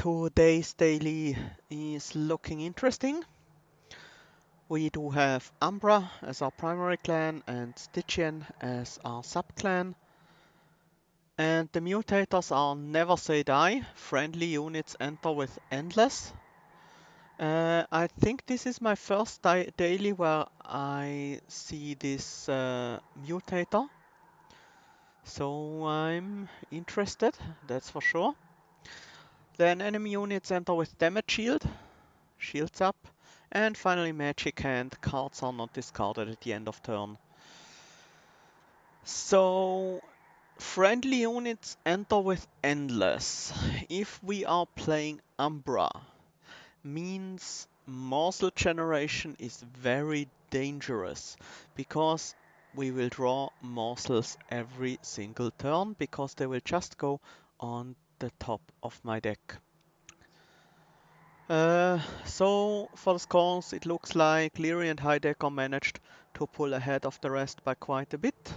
Today's daily is looking interesting. We do have Umbra as our primary clan and Stygian as our sub-clan. And the mutators are never say die. Friendly units enter with endless. I think this is my first daily where I see this mutator. So I'm interested, that's for sure. Then enemy units enter with damage shield. Shields up. And finally magic hand, cards are not discarded at the end of turn. So friendly units enter with endless. If we are playing Umbra, means morsel generation is very dangerous because we will draw morsels every single turn because they will just go on the top of my deck. So for the scores, it looks like Leary and Heidecker managed to pull ahead of the rest by quite a bit.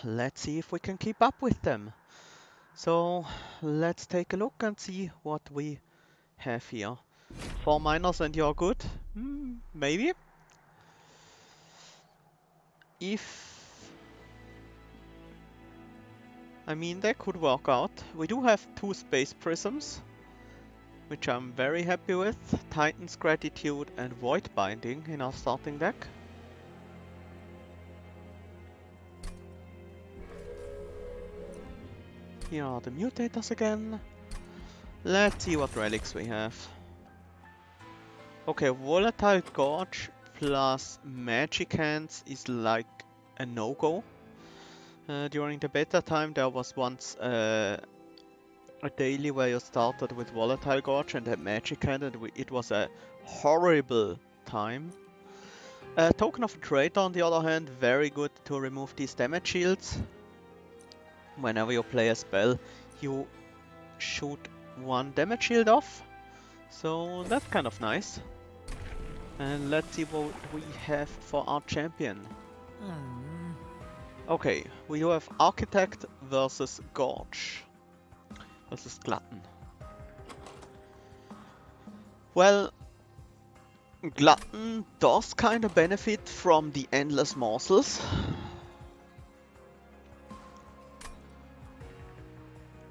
Let's see if we can keep up with them. So let's take a look and see what we have here. 4 minors and you're good? Maybe. I mean, that could work out. We do have 2 space prisms, which I'm very happy with. Titan's Gratitude and Void Binding in our starting deck. Here are the mutators again. Let's see what relics we have. Okay, Volatile Gorge plus Magic Hands is like a no-go. During the beta time there was once a daily where you started with Volatile Gorge and had Magic Hand and it was a horrible time. Token of a Traitor on the other hand, very good to remove these damage shields. Whenever you play a spell, you shoot 1 damage shield off. So that's kind of nice. And let's see what we have for our champion. Okay, we do have Architect versus Gorge versus Glutton. Well, Glutton does kind of benefit from the endless morsels.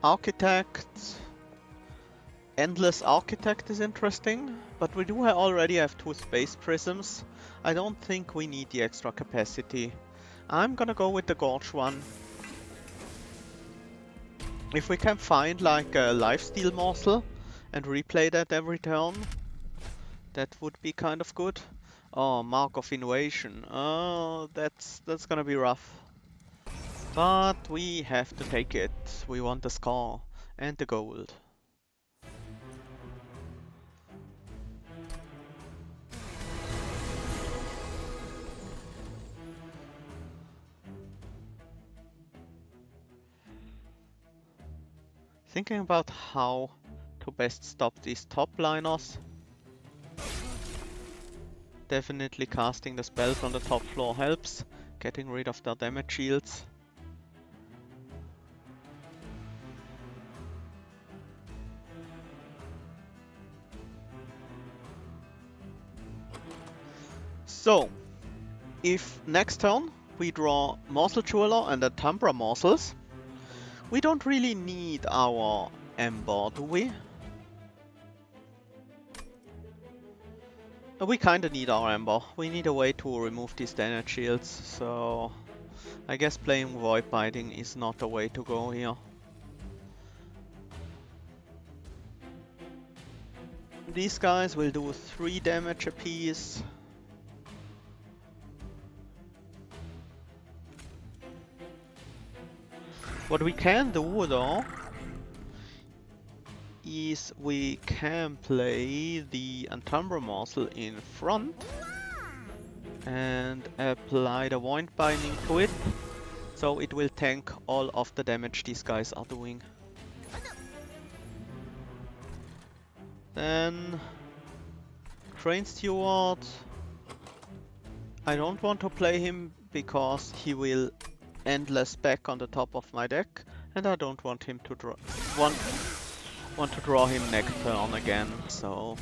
Architect, Endless Architect is interesting, but we do already have 2 space prisms. I don't think we need the extra capacity. I'm gonna go with the Gorge one. If we can find like a lifesteal morsel and replay that every turn, that would be kind of good. Oh, Mark of Invasion. Oh, that's gonna be rough. But we have to take it. We want the score and the gold. Thinking about how to best stop these top liners. Definitely casting the spells on the top floor helps, getting rid of their damage shields. So, if next turn we draw Morsel Jeweler and then Umbra morsels, we don't really need our Ember, do we? We kinda need our Ember. We need a way to remove these damage shields, so I guess playing Void Binding is not the way to go here. These guys will do 3 damage apiece. What we can do though is we can play the Umbra morsel in front and apply the Void Binding to it, so it will tank all of the damage these guys are doing. Then Crane Steward, I don't want to play him because he will endless back on the top of my deck And I don't want him to draw want to draw him next turn again, so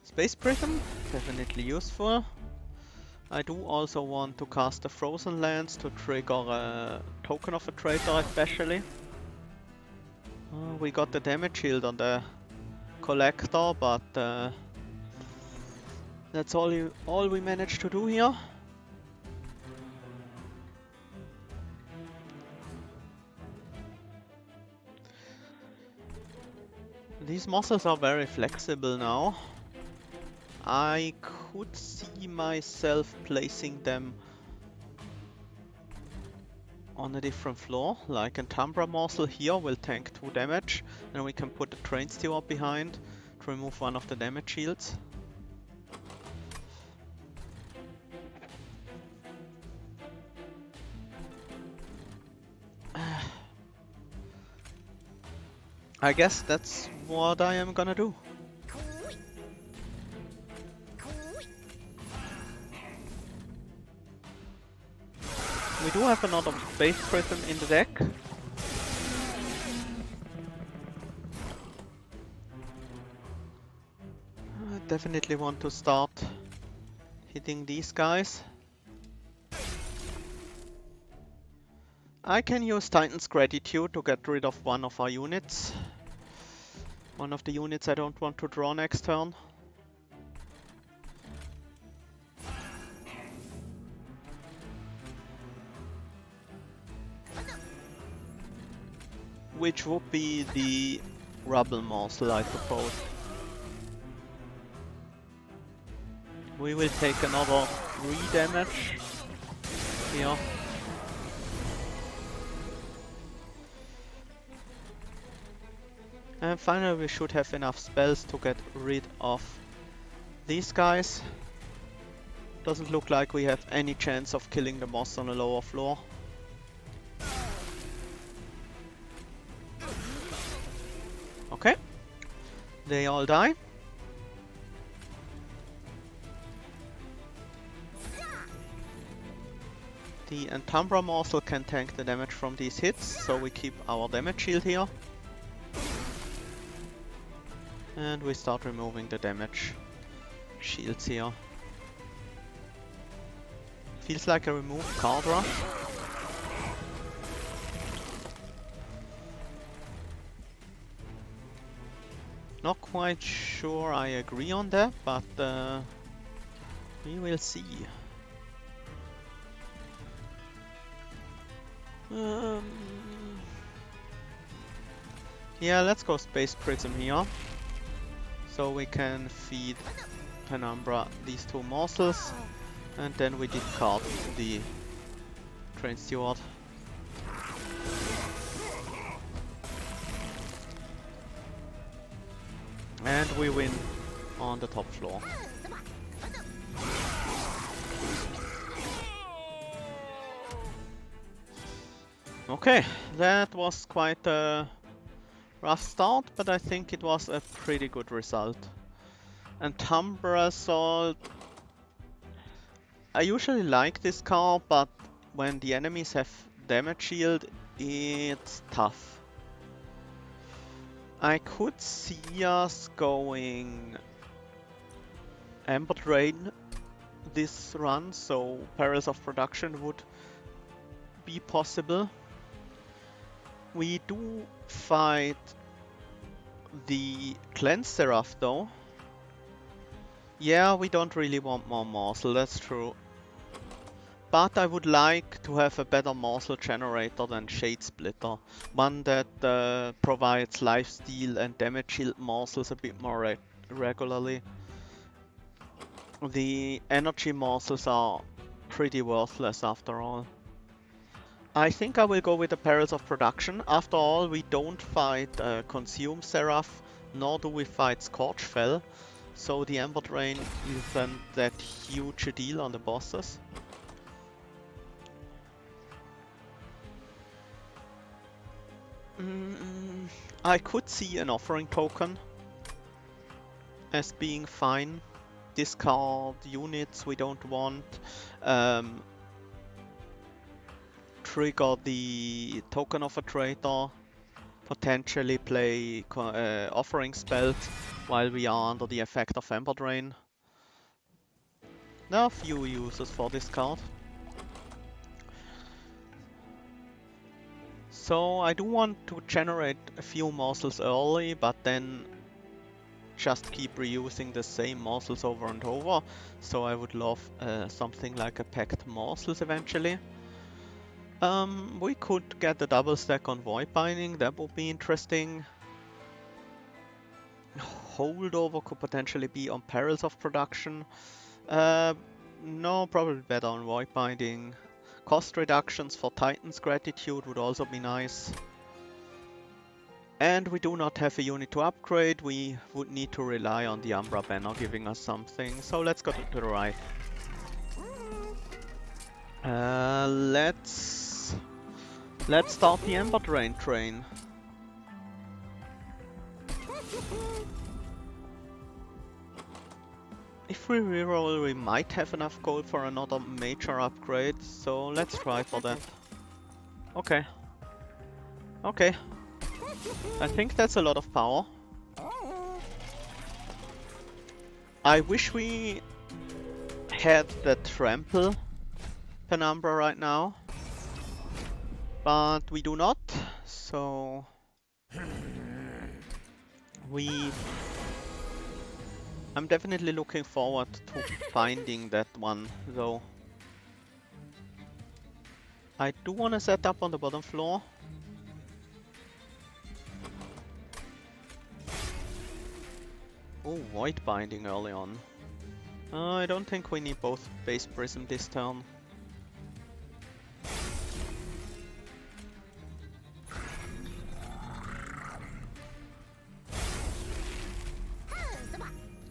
Space Prism, definitely useful. I do also want to cast the Frozen Lands to trigger a Token of a Traitor especially. We got the damage shield on the Collector, but that's all we managed to do here. These muscles are very flexible now. I could see myself placing them on a different floor, like an Umbra morsel here will tank 2 damage, and we can put a Train Steward behind to remove one of the damage shields. I guess that's what I am gonna do. We do have another Space Prism in the deck. I definitely want to start hitting these guys. I can use Titan's Gratitude to get rid of one of our units. One of the units I don't want to draw next turn. Which would be the Rubble Morsel, I suppose. We will take another 3 damage here. And finally we should have enough spells to get rid of these guys. Doesn't look like we have any chance of killing the boss on the lower floor. Okay, they all die. The Umbra morsel can tank the damage from these hits, so we keep our damage shield here. And we start removing the damage shields here. Feels like a removed card rush. Not quite sure I agree on that, but we will see. Yeah, let's go Space Prism here. So we can feed Penumbra these 2 morsels, and then we discard the Train Steward. And we win on the top floor. Okay, that was quite a rough start, but I think it was a pretty good result. And Umbra Assault, I usually like this card, but when the enemies have damage shield, it's tough. I could see us going Ember Drain this run, so Perils of Production would be possible. We do fight the Cleanse Seraph though. Yeah, we don't really want more morsel, that's true. But I would like to have a better morsel generator than Shade Splitter. One that provides lifesteal and damage shield morsels a bit more regularly. The energy morsels are pretty worthless after all. I think I will go with the Perils of Production. After all, we don't fight Consume Seraph, nor do we fight Scorchfell. So the Ember Drain isn't that huge a deal on the bosses. I could see an Offering Token as being fine. Discard units we don't want. trigger the token of a traitor, potentially play offering spells while we are under the effect of Ember Drain. There are a few uses for this card. So I do want to generate a few morsels early, but then just keep reusing the same morsels over and over. So I would love something like a packed morsels eventually. We could get a double stack on Void Binding, that would be interesting. Holdover could potentially be on Perils of Production. No, probably better on Void Binding. Cost reductions for Titan's Gratitude would also be nice. And we do not have a unit to upgrade, we would need to rely on the Umbra banner giving us something. So let's go to the right. Let's start the Ember Drain train. If we reroll, we might have enough gold for another major upgrade, so let's try for that. Okay. Okay. I think that's a lot of power. I wish we had the trample penumbra right now, but we do not, so I'm definitely looking forward to finding that one, though. I do want to set up on the bottom floor. Oh, Void Binding early on. I don't think we need both base prism this turn.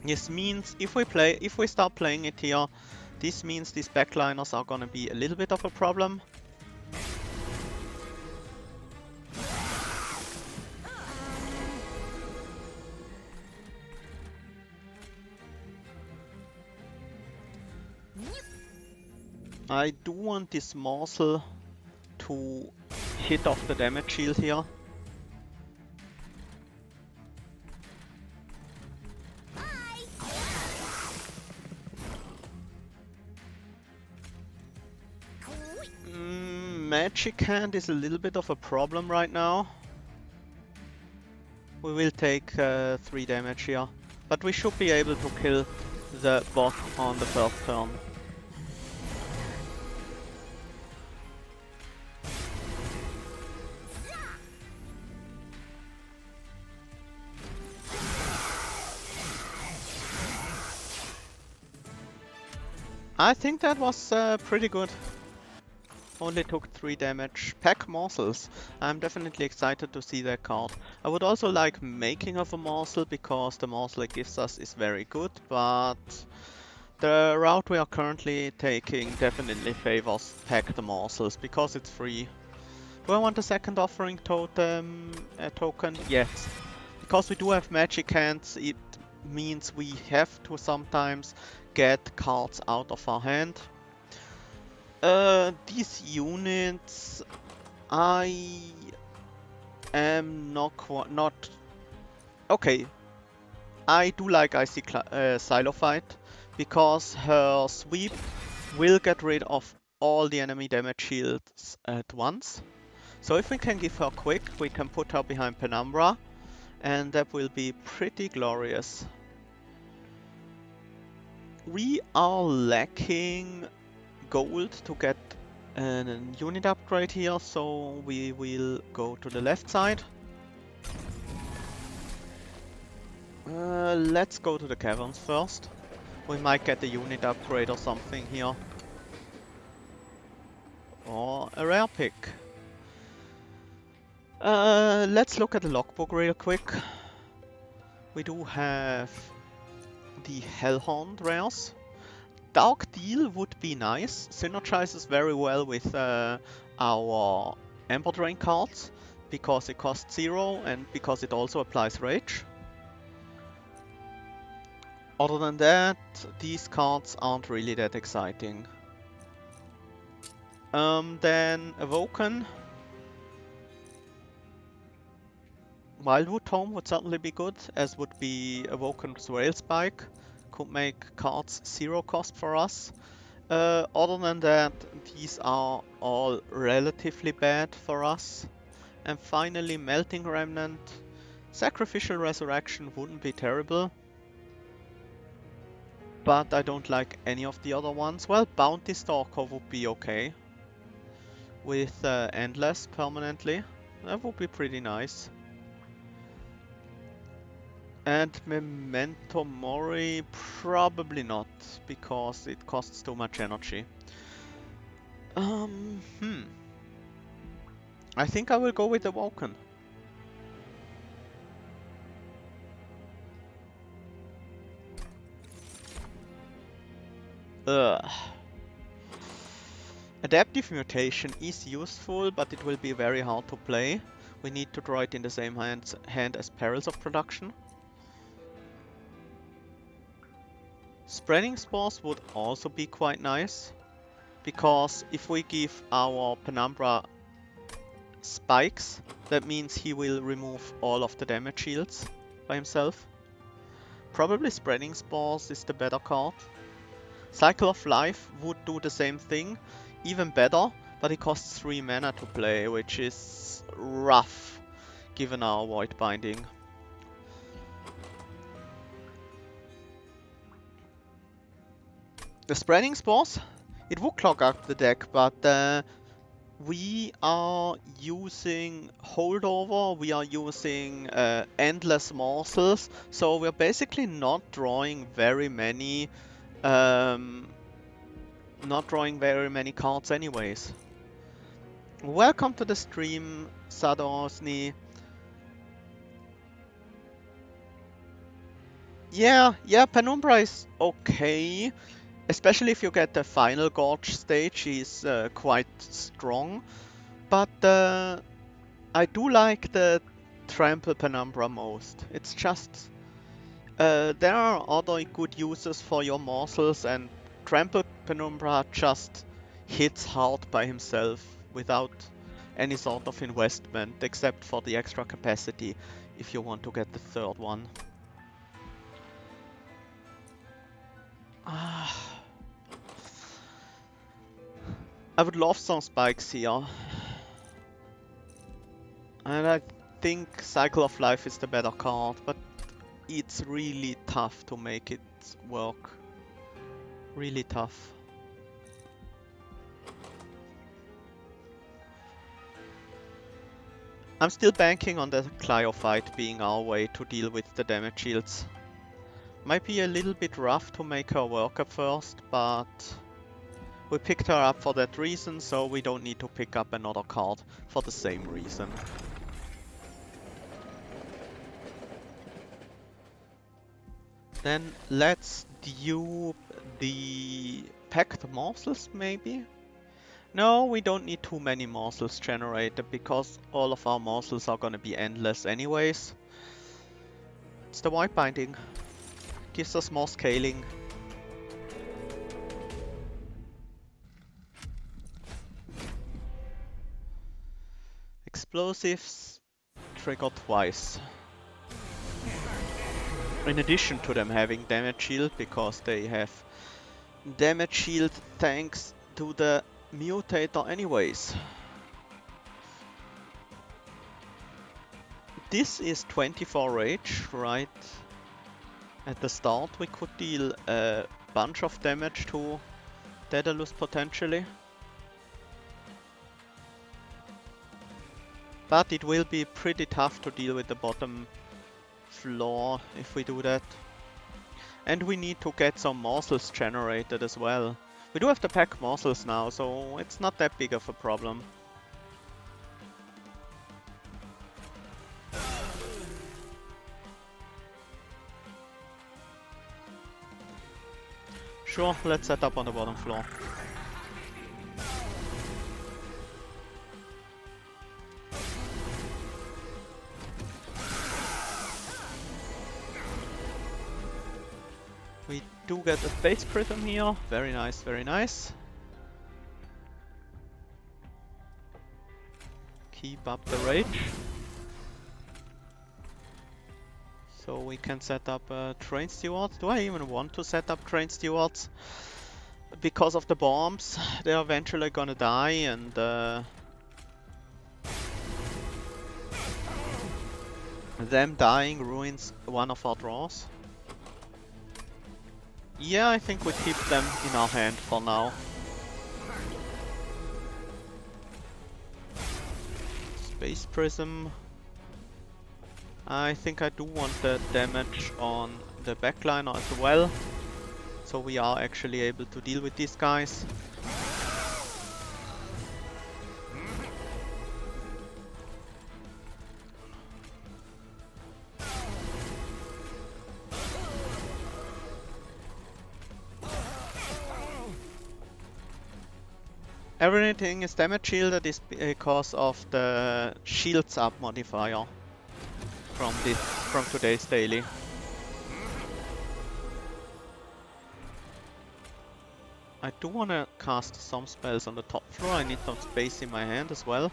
This means if we start playing it here, this means these backliners are gonna be a little bit of a problem. I do want this morsel to hit off the damage shield here. Magic Hand is a little bit of a problem right now. We will take 3 damage here, but we should be able to kill the bot on the first turn. I think that was pretty good. Only took 3 damage. Pack morsels. I'm definitely excited to see that card. I would also like making of a morsel because the morsel it gives us is very good, but the route we are currently taking definitely favors pack the morsels because it's free. Do I want a second offering totem token? Yes. Because we do have magic hands, it means we have to sometimes get cards out of our hand. These units, I am not okay. I do like Icy Xylophyte because her sweep will get rid of all the enemy damage shields at once. So if we can give her quick, we can put her behind Penumbra, and that will be pretty glorious. We are lacking gold to get a unit upgrade here, so we will go to the left side. Let's go to the caverns first. We might get a unit upgrade or something here. Or a rare pick. Let's look at the logbook real quick. We do have the Hellhound rares. Dark Deal would be nice. Synergizes very well with our Ember Drain cards because it costs 0 and because it also applies Rage. Other than that, these cards aren't really that exciting. Then Awoken. Wildwood Tome would certainly be good, as would be Awoken's Rail Spike. Could make cards 0 cost for us. Other than that, these are all relatively bad for us. And finally, Melting Remnant. Sacrificial Resurrection wouldn't be terrible, but I don't like any of the other ones. Well, Bounty Stalker would be okay. With Endless permanently. That would be pretty nice. And Memento Mori, probably not, because it costs too much energy. I think I will go with Awoken. Ugh. Adaptive Mutation is useful, but it will be very hard to play. We need to draw it in the same hand as Perils of Production. Spreading Spores would also be quite nice, because if we give our Penumbra spikes, that means he will remove all of the damage shields by himself. Probably Spreading Spores is the better card. Cycle of Life would do the same thing, even better, but it costs 3 mana to play, which is rough given our Void Binding. The Spreading Spores, it would clog up the deck, but we are using Holdover, we are using Endless Morsels, so we're basically not drawing very many cards anyways. Welcome to the stream, Sadosni. Yeah, Penumbra is okay. Especially if you get the final Gorge stage, he's quite strong. But I do like the Trample Penumbra most. It's just... there are other good uses for your morsels, and Trample Penumbra just hits hard by himself without any sort of investment, except for the extra capacity if you want to get the third one. I would love some spikes here. And I think Cycle of Life is the better card, but it's really tough to make it work. Really tough. I'm still banking on the Clio fight being our way to deal with the damage shields. Might be a little bit rough to make her work at first, but we picked her up for that reason, so we don't need to pick up another card for the same reason. Then let's dupe the Packed Morsels, maybe? No, we don't need too many morsels generated, because all of our morsels are gonna be endless anyways. It's the Void Binding. Gives us more scaling. Explosives trigger twice. In addition to them having damage shield, because they have damage shield thanks to the Mutator anyways. This is 24 rage, right? At the start we could deal a bunch of damage to Daedalus potentially. But it will be pretty tough to deal with the bottom floor if we do that. And we need to get some morsels generated as well. We do have to pack morsels now, so it's not that big of a problem. Sure, let's set up on the bottom floor. We do get a Space Prism here. Very nice, very nice. keep up the rage. So we can set up train stewards. Do I even want to set up train stewards? Because of the bombs, they're eventually gonna die, and them dying ruins one of our draws. Yeah, I think we keep them in our hand for now. Space Prism. I think I do want the damage on the backliner as well. So we are actually able to deal with these guys. Everything is damage shielded is because of the shields up modifier from today's daily. I do want to cast some spells on the top floor. I need some space in my hand as well.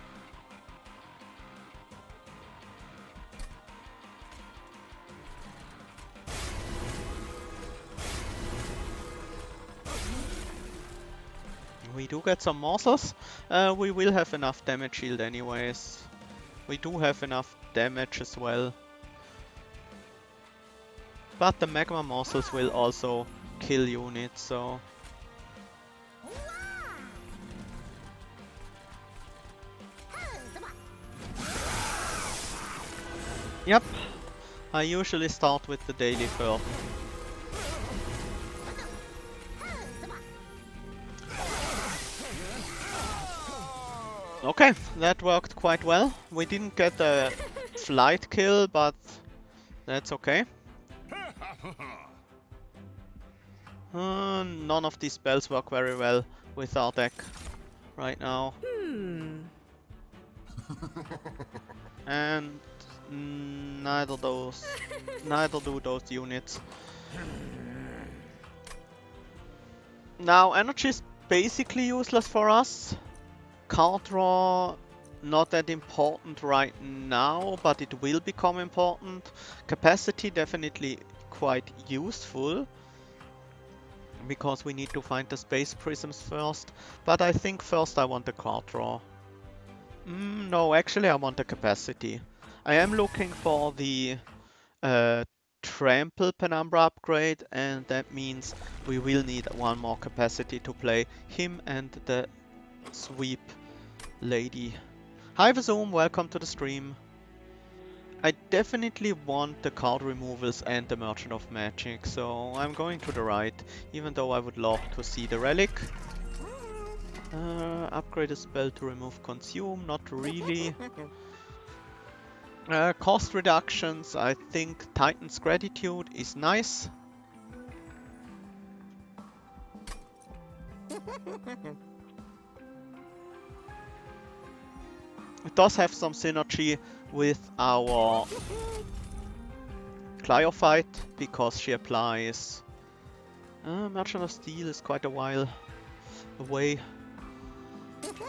We do get some morsels. We will have enough damage shield anyways. We do have enough damage as well. But the magma morsels will also kill units, so... Yep, I usually start with the daily first. Okay, that worked quite well. We didn't get a flight kill, but that's okay. None of these spells work very well with our deck right now. And neither do those units. Now energy is basically useless for us. Card draw not that important right now, but it will become important. Capacity definitely quite useful, because we need to find the space prisms first. But I think first I want the card draw. No, actually I want the capacity. I am looking for the Trample Penumbra upgrade, and that means we will need one more capacity to play him and the sweep lady. Hi Vazoom, welcome to the stream. I definitely want the card removals and the Merchant of Magic, so I'm going to the right, even though I would love to see the relic. Upgrade a spell to remove consume, not really. Cost reductions, I think Titan's Gratitude is nice. It does have some synergy with our Cryophyte, because she applies... Merchant of Steel is quite a while away.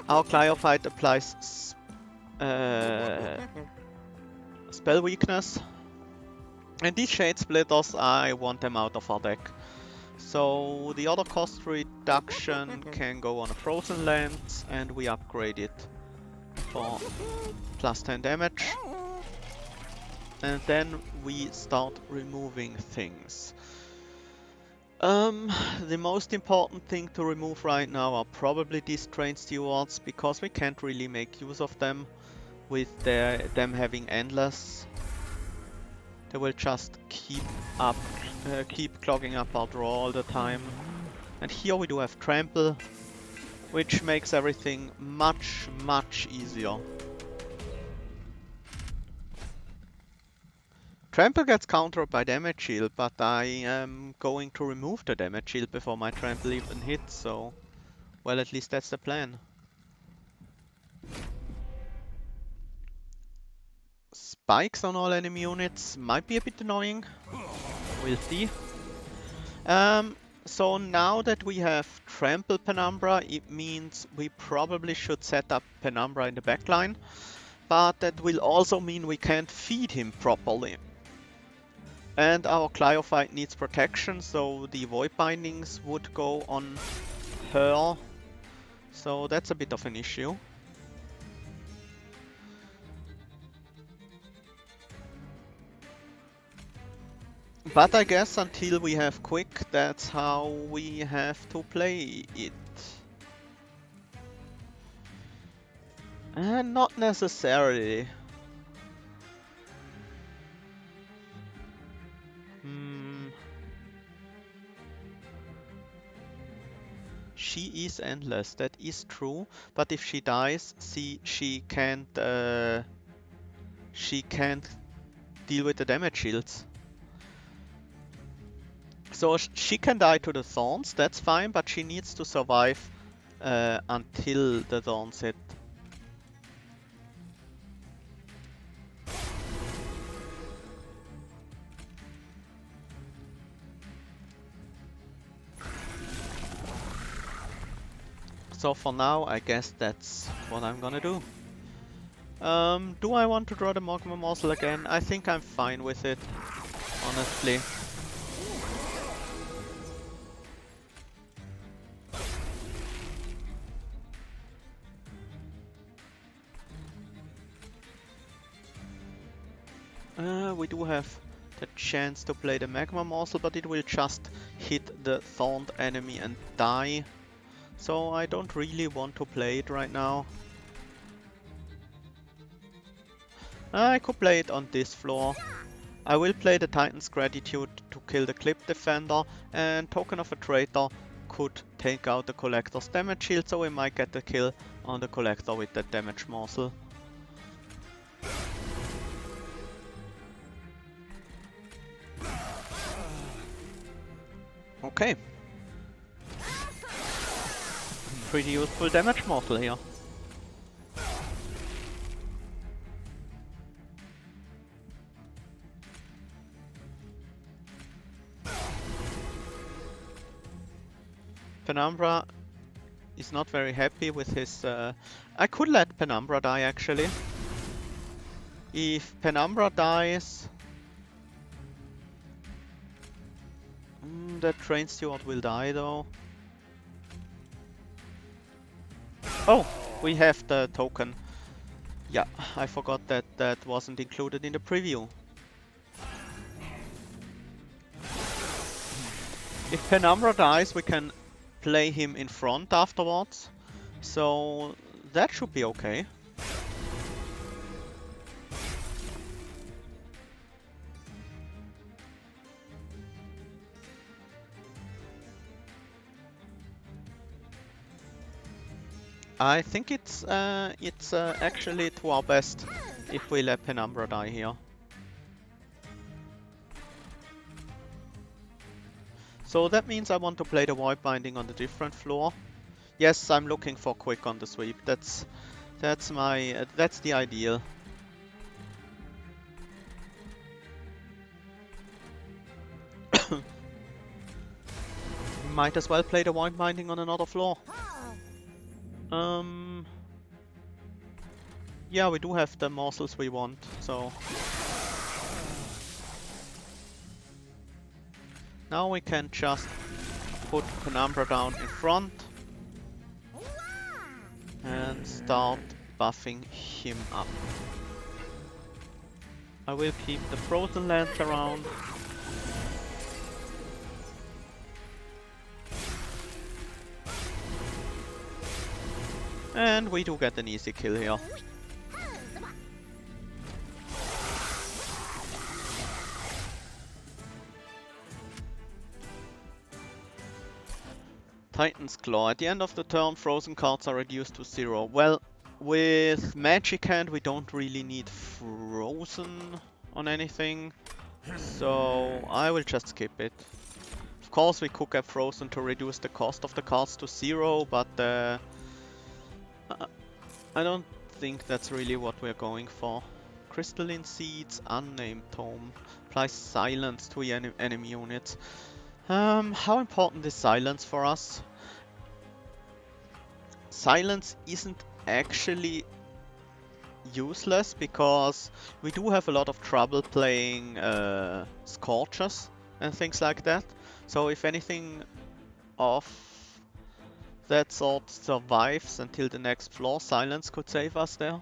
Our Cryophyte applies spell weakness. And these Shade Splitters, I want them out of our deck. So the other cost reduction can go on a Frozen Lands, and we upgrade it for plus 10 damage. And then we start removing things. The most important thing to remove right now are probably these Train Stewards, because we can't really make use of them with them having endless. They will just keep clogging up our draw all the time. And here we do have Trample, which makes everything much easier. Trample gets countered by damage shield, but I am going to remove the damage shield before my trample even hits, so... Well, at least that's the plan. Spikes on all enemy units might be a bit annoying. We'll see. So now that we have Trample Penumbra, it means we probably should set up Penumbra in the backline. but that will also mean we can't feed him properly. And our Cryophyte needs protection, so the Void Bindings would go on her. So that's a bit of an issue. But I guess until we have Quick, that's how we have to play it. And not necessarily. She is endless, that is true. But if she dies, she can't deal with the damage shields. So she can die to the thorns, that's fine, but she needs to survive until the thorns hit. So for now, I guess that's what I'm gonna do. Do I want to draw the Magma Morsel again? I think I'm fine with it, honestly. We do have the chance to play the Magma Morsel, but it will just hit the thorned enemy and die. So I don't really want to play it right now. I could play it on this floor. I will play the Titan's Gratitude to kill the Clip Defender, and Token of a Traitor could take out the Collector's damage shield, so we might get the kill on the Collector with that damage morsel. Okay. Pretty useful damage morsel here. Penumbra is not very happy with his... I could let Penumbra die actually. If Penumbra dies... that Train Steward will die though. Oh! We have the token. Yeah, I forgot that that wasn't included in the preview. If Penumbra dies, we can play him in front afterwards. So that should be okay. I think it's actually to our best if we let Penumbra die here. So that means I want to play the Void Binding on the different floor. Yes, I'm looking for Quick on the sweep. That's the ideal. Might as well play the Void Binding on another floor. Yeah, we do have the morsels we want, so... Now we can just put Penumbra down in front and start buffing him up. I will keep the Frozen Lance around. And we do get an easy kill here. Titan's Claw. At the end of the turn, frozen cards are reduced to 0. Well, with Magic Hand we don't really need frozen on anything, so I will just skip it. Of course we could get frozen to reduce the cost of the cards to 0, but I don't think that's really what we're going for. Crystalline Seeds, Unnamed Tome, applies silence to enemy units. How important is silence for us? Silence isn't actually useless because we do have a lot of trouble playing Scorchers and things like that. So if anything of that sort survives until the next floor, Silence could save us there.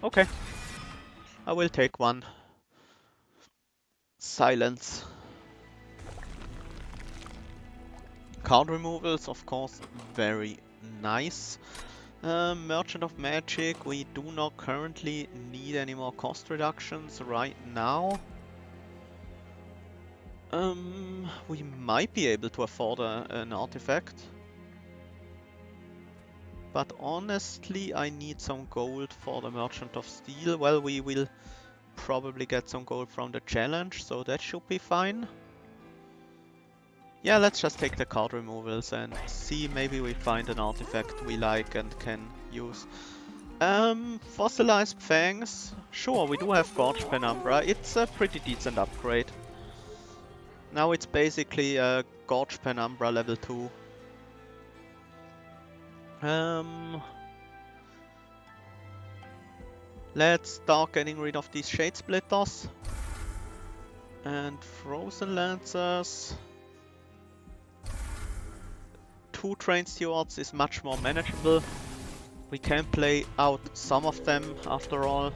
Okay, I will take one. Silence. Card removals, of course, very nice. Merchant of Magic, we do not currently need any more cost reductions right now. We might be able to afford an artifact. But honestly, I need some gold for the Merchant of Steel. Well, we will probably get some gold from the challenge, so that should be fine. Yeah, let's just take the card removals and see, maybe we find an artifact we like and can use. Fossilized Fangs. Sure, we do have Gorge Penumbra. It's a pretty decent upgrade. Now it's basically a Gorge Penumbra level 2. Let's start getting rid of these Shade Splitters. And Frozen Lancers. 2 Train Stewards is much more manageable. We can play out some of them after all.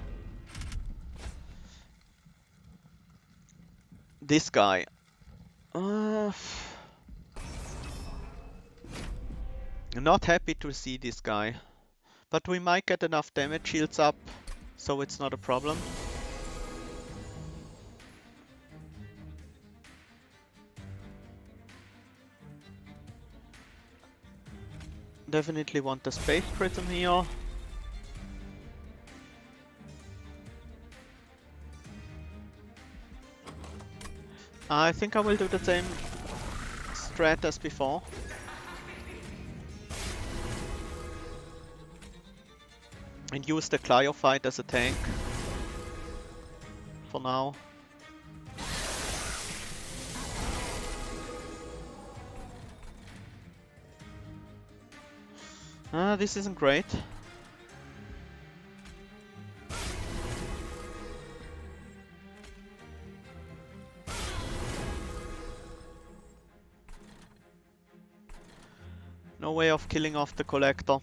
This guy. Not happy to see this guy. But we might get enough damage shields up, so it's not a problem. Definitely want the Space Prism here. I think I will do the same strat as before. And use the Cryophyte as a tank. For now. This isn't great. No way of killing off the Collector.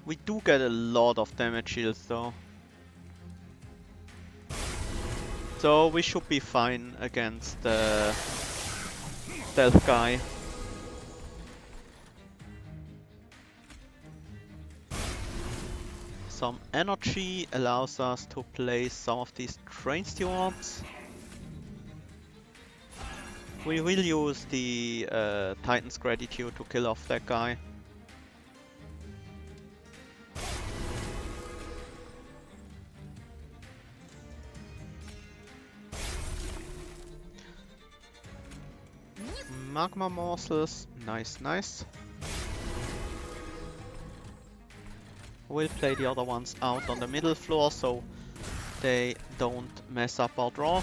We do get a lot of damage shields though. So we should be fine against the stealth guy. Some energy allows us to place some of these Train Stewards. We will use the Titan's Gratitude to kill off that guy. Magma morsels, nice, nice. We'll play the other ones out on the middle floor so they don't mess up our draw.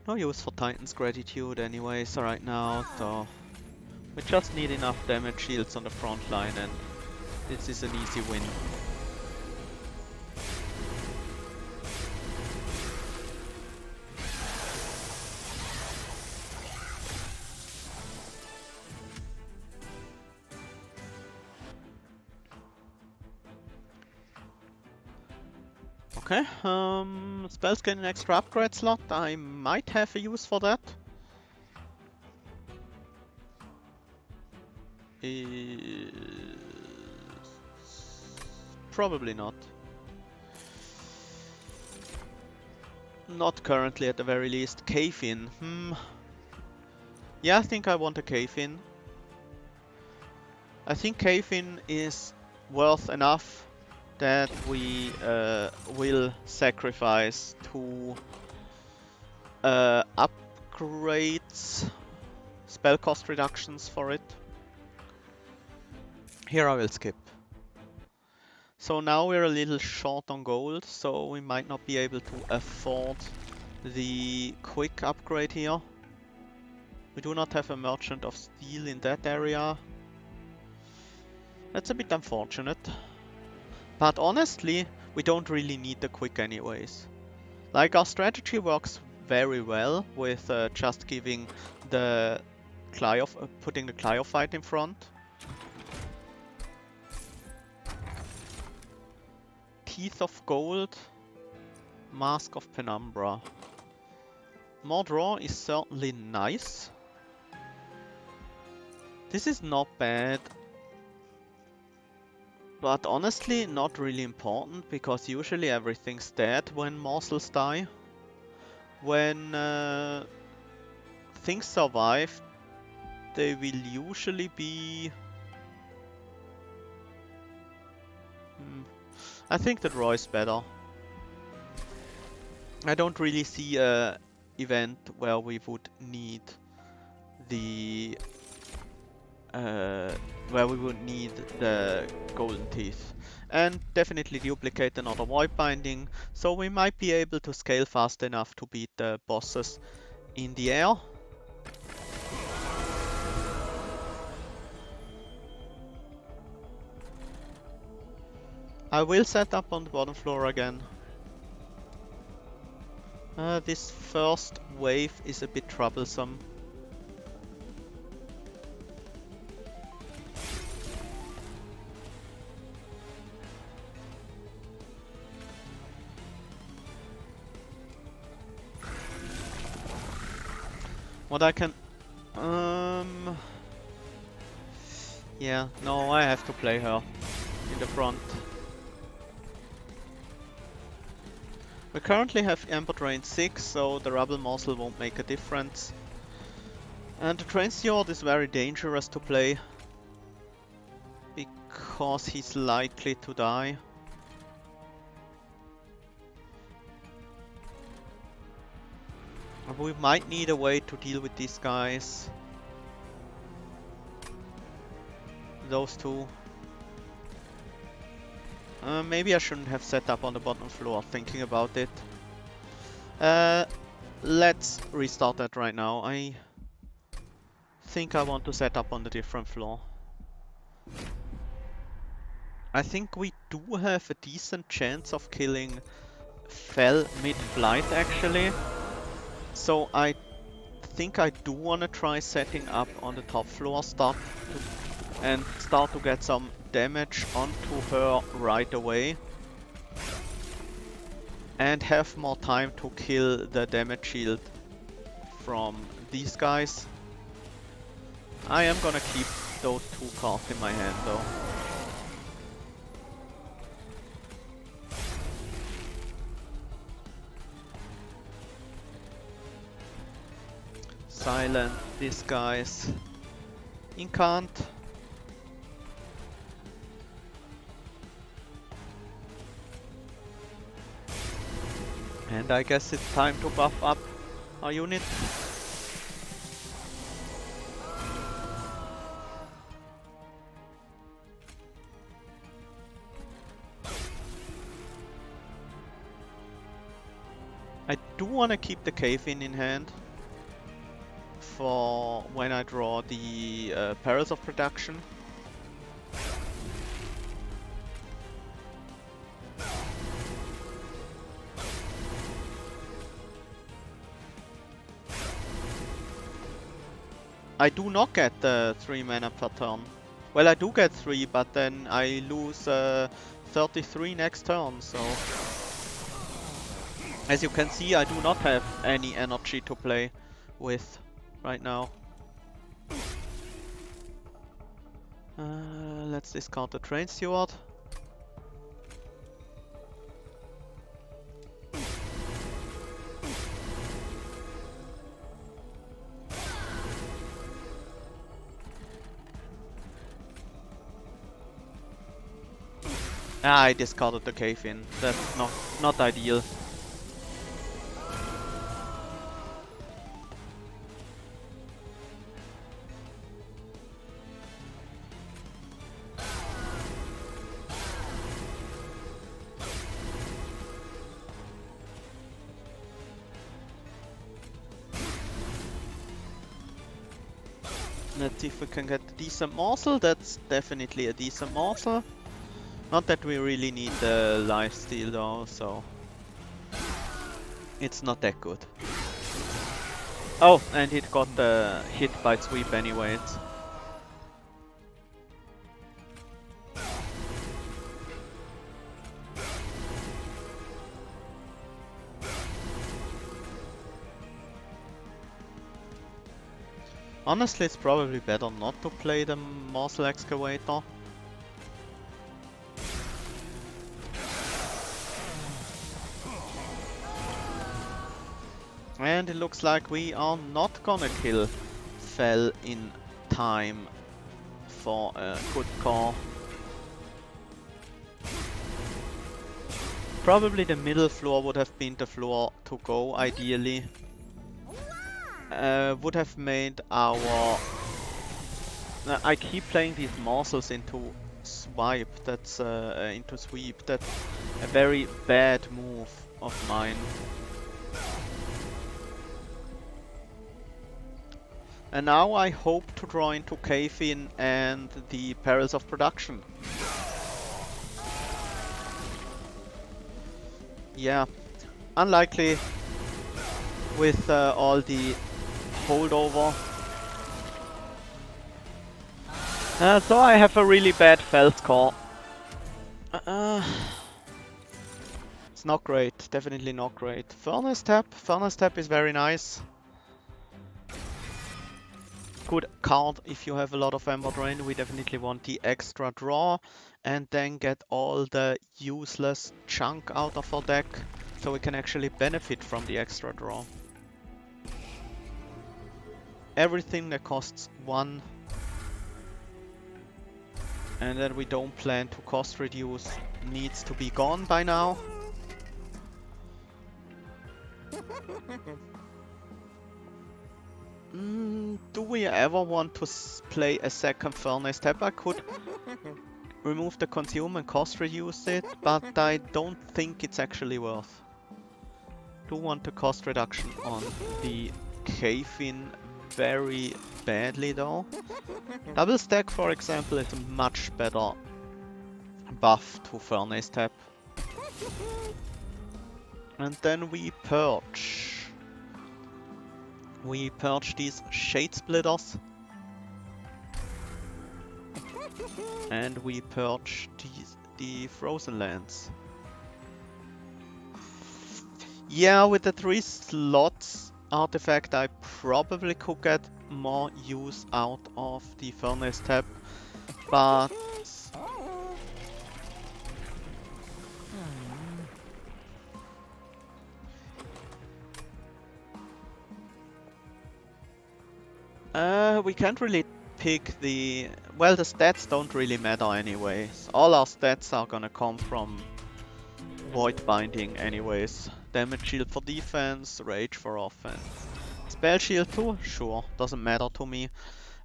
No use for Titan's Gratitude anyways right now, so we just need enough damage shields on the front line and this is an easy win. Okay, spells get an extra upgrade slot. I might have a use for that. Probably not. Not currently, at the very least. Cave-in. Yeah, I think I want a cave-in. I think cave-in is worth enough that we will sacrifice 2 upgrades, spell cost reductions for it. Here I will skip. So now we're a little short on gold, so we might not be able to afford the quick upgrade here. We do not have a Merchant of Steel in that area. That's a bit unfortunate. But honestly, we don't really need the quick anyways. Like, our strategy works very well with just giving the putting the Cryophyte in front. Teeth of Gold, Mask of Penumbra. More draw is certainly nice. This is not bad, but honestly not really important, because usually everything's dead when morsels die. When things survive, they will usually be... I think the draw is better. I don't really see a event where we would need the golden teeth. And definitely duplicate another void binding, so we might be able to scale fast enough to beat the bosses in the air. I will set up on the bottom floor again. This first wave is a bit troublesome. What I can... yeah, no, I have to play her in the front. We currently have Ember Drain 6, so the Rubble Morsel won't make a difference. And the Train Steward is very dangerous to play, because he's likely to die. We might need a way to deal with these guys. Those two. Maybe I shouldn't have set up on the bottom floor, thinking about it. Let's restart that right now. I think I want to set up on the different floor. I think we do have a decent chance of killing Fell mid-flight actually. So I think I do want to try setting up on the top floor, start to get some damage onto her right away. And have more time to kill the damage shield from these guys. I am gonna keep those 2 cards in my hand though. Silent these guys. Incant. And I guess it's time to buff up our unit. I do want to keep the cave-in in hand for when I draw the Perils of Production. I do not get 3 mana per turn. Well, I do get 3, but then I lose 33 next turn, so... As you can see, I do not have any energy to play with right now. Let's discard the Train Steward. Ah, I discarded the cave in. That's not ideal. Let's see if we can get a decent morsel. That's definitely a decent morsel. Not that we really need the lifesteal though, so it's not that good. Oh, and it got hit by sweep anyways. Honestly, it's probably better not to play the morsel excavator. And it looks like we are not gonna kill Fell in time for a good call. Probably the middle floor would have been the floor to go, ideally. Would have made our... I keep playing these morsels into swipe, that's into sweep. That's a very bad move of mine. And now I hope to draw into Cave-In and the Perils of Production. Yeah, unlikely with all the holdover. So I have a really bad fell score. It's not great, definitely not great. Furnace Tap is very nice. Good card if you have a lot of Ember Drain. We definitely want the extra draw and then get all the useless junk out of our deck so we can actually benefit from the extra draw. Everything that costs 1 and that we don't plan to cost reduce needs to be gone by now. Do we ever want to play a second Furnace Tap? I could remove the consume and cost reduce it, but I don't think it's actually worth. Do want the cost reduction on the Cave-In very badly though. Double stack, for example, is a much better buff to Furnace Tap. And then we purge. We purge these Shade Splitters. And we purge the Frozen Lands. Yeah, with the 3 slots artifact I probably could get more use out of the Furnace Tap, but we can't really pick the... Well, the stats don't really matter anyways. All our stats are gonna come from Void Binding anyways. Damage shield for defense, rage for offense. Spell shield too? Sure, doesn't matter to me.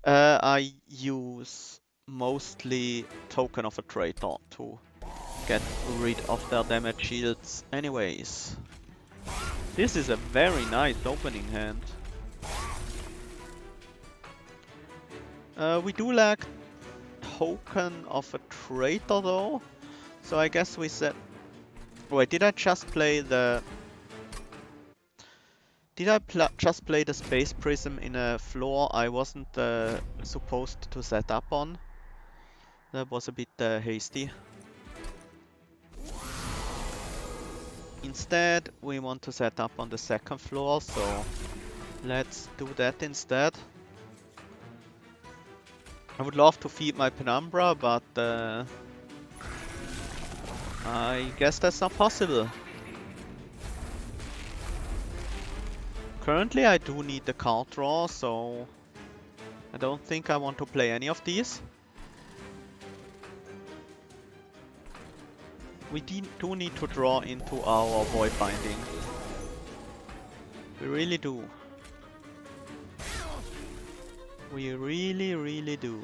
I use mostly Token of a Traitor to get rid of their damage shields anyways. This is a very nice opening hand. We do lack Token of a Traitor though, so I guess we said... Wait, did I just play the... Did I just play the Space Prism in a floor I wasn't supposed to set up on? That was a bit hasty. Instead, we want to set up on the second floor, so let's do that instead. I would love to feed my Penumbra, but I guess that's not possible. Currently I do need the card draw, so I don't think I want to play any of these. We do need to draw into our void binding. We really do. We really, really do.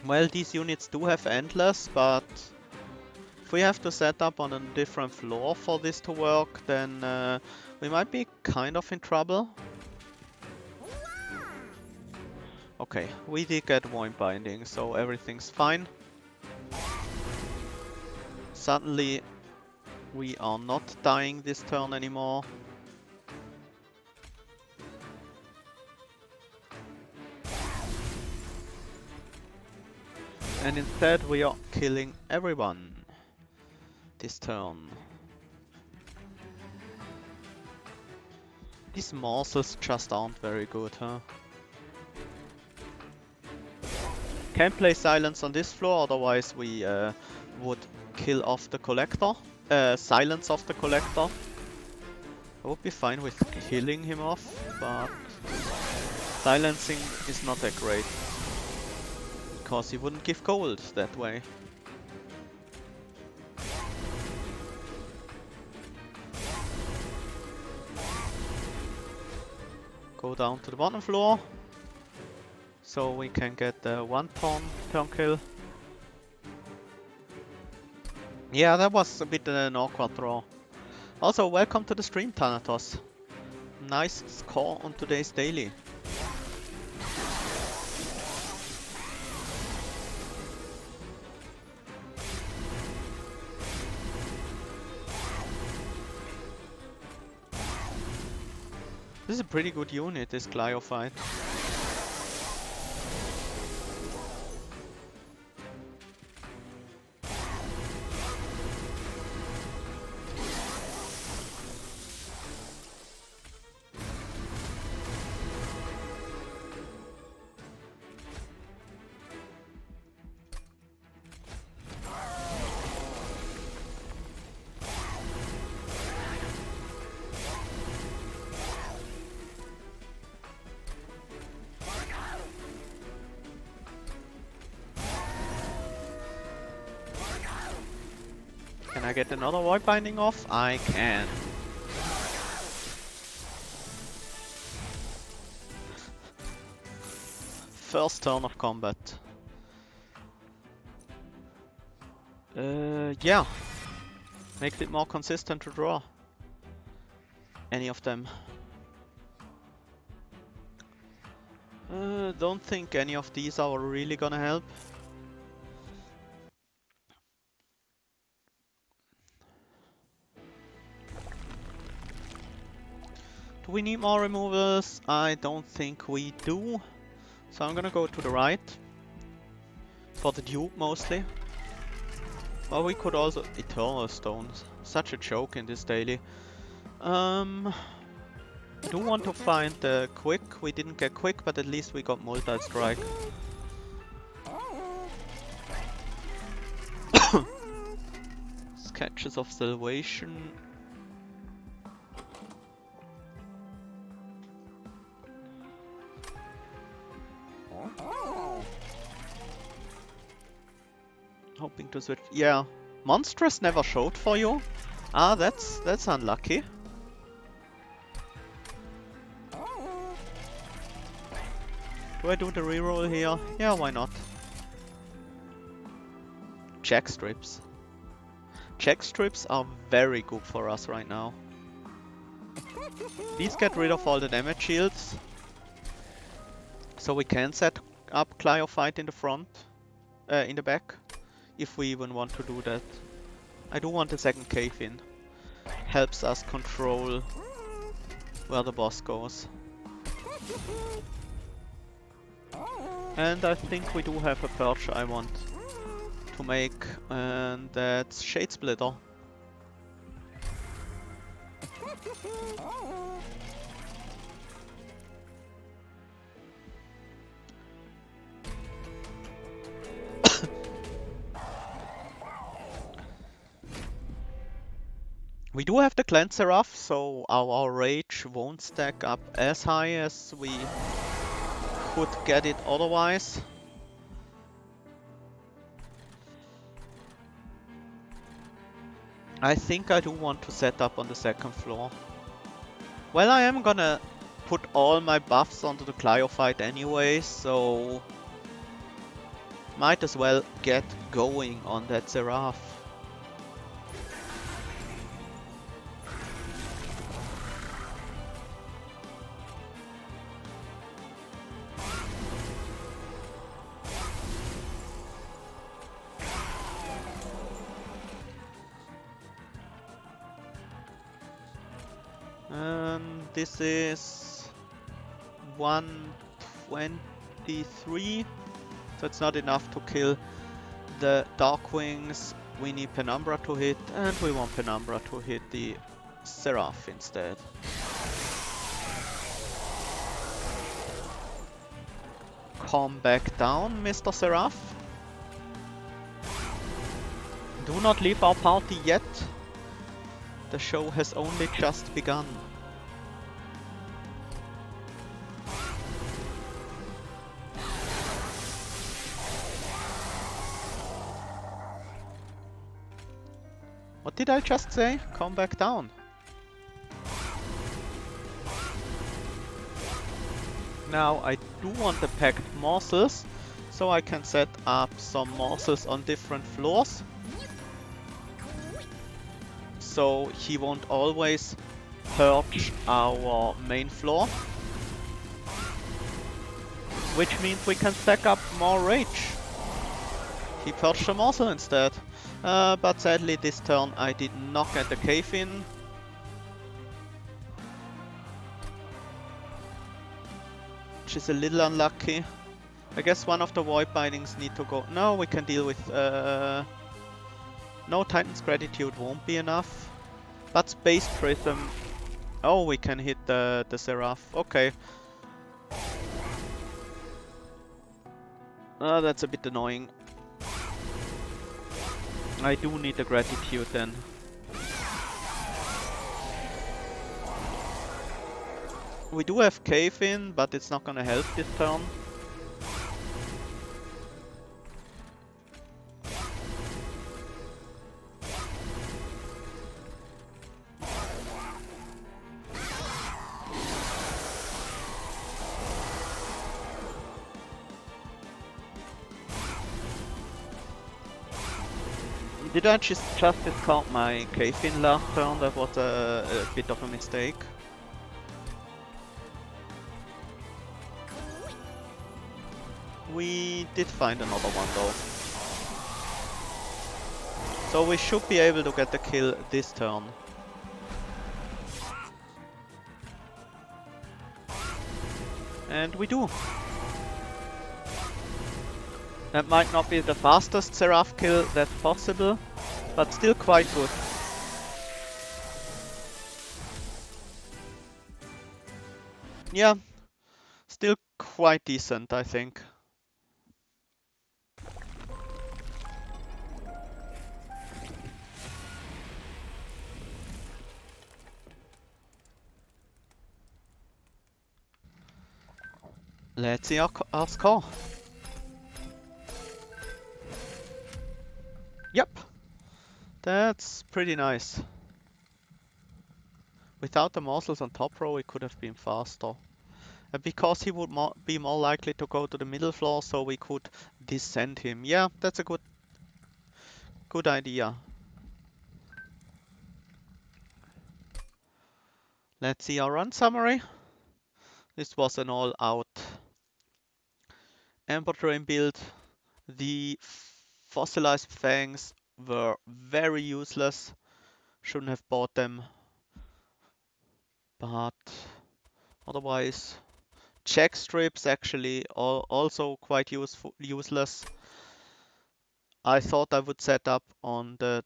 Well, these units do have endless, but if we have to set up on a different floor for this to work, then we might be kind of in trouble. Okay, we did get void binding, so everything's fine. Suddenly, we are not dying this turn anymore. And instead we are killing everyone this turn. These morsels just aren't very good, huh? Can't play silence on this floor, otherwise we would kill off the collector. Silence off the collector. I would be fine with killing him off, but silencing is not that great. Because he wouldn't give gold that way. Go down to the bottom floor. So we can get the one turn kill. Yeah, that was a bit an awkward draw. Also, welcome to the stream, Thanatos. Nice score on today's daily. This is a pretty good unit, this Glyophyte. Can I get another void binding off? I can. First turn of combat. Yeah. Makes it more consistent to draw. Any of them. Don't think any of these are really gonna help. Do we need more removals? I don't think we do. So I'm gonna go to the right. For the Duke mostly. Well, we could also... Eternal Stones. Such a joke in this daily. I do want to find the Quick. We didn't get Quick, but at least we got Multi-Strike. Sketches of Salvation. Hoping to switch. Yeah, Monstrous never showed for you. Ah, that's unlucky. Do I do the reroll here? Yeah, why not? Jack strips. Jack strips are very good for us right now. These get rid of all the damage shields. So we can set up Glyophyte in the front, in the back. If we even want to do that. I do want a second cave in. Helps us control where the boss goes. And I think we do have a perch I want to make, and that's Shade Splitter. We do have the Cleanse Seraph, so our rage won't stack up as high as we could get it otherwise. I think I do want to set up on the second floor. Well, I am gonna put all my buffs onto the Cryophyte anyway, so might as well get going on that Seraph. This is 123, so it's not enough to kill the Darkwings. We need Penumbra to hit, and we want Penumbra to hit the Seraph instead. Calm back down, Mr. Seraph. Do not leave our party yet. The show has only just begun. What did I just say? Calm back down. Now I do want the packed morsels, so I can set up some morsels on different floors. So he won't always purge our main floor. Which means we can stack up more rage. He purged the morsel instead. But sadly this turn I did not get the cave in. Which is a little unlucky. I guess one of the void bindings need to go. No, we can deal with... No, Titan's Gratitude won't be enough. But Space Prism... Oh, we can hit the Seraph. Okay. That's a bit annoying. I do need the Gratitude then. We do have Cave in, but it's not gonna help this turn. Did I just discard my cave in last turn? That was a bit of a mistake. We did find another one though. So we should be able to get the kill this turn. And we do. That might not be the fastest Seraph kill that's possible, but still quite good. Yeah, still quite decent, I think. Let's see our score. Yep, that's pretty nice. Without the morsels on top row, it could have been faster. And because he would be more likely to go to the middle floor, so we could descend him. Yeah, that's a good idea. Let's see our run summary. This was an all-out Amber Drain build. The fossilized fangs were very useless. Shouldn't have bought them. But otherwise, check strips actually also quite useless. I thought I would set up on the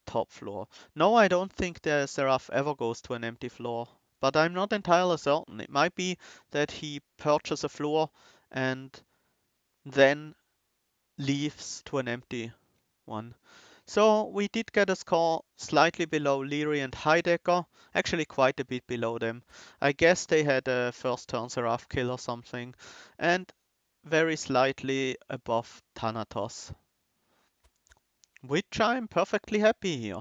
top floor. No, I don't think the Seraph ever goes to an empty floor. But I'm not entirely certain. It might be that he purchases a floor and then leaves to an empty one. So we did get a score slightly below Leary and Heidecker, actually quite a bit below them. I guess they had a first turn Seraph kill or something, and very slightly above Thanatos, which I'm perfectly happy here.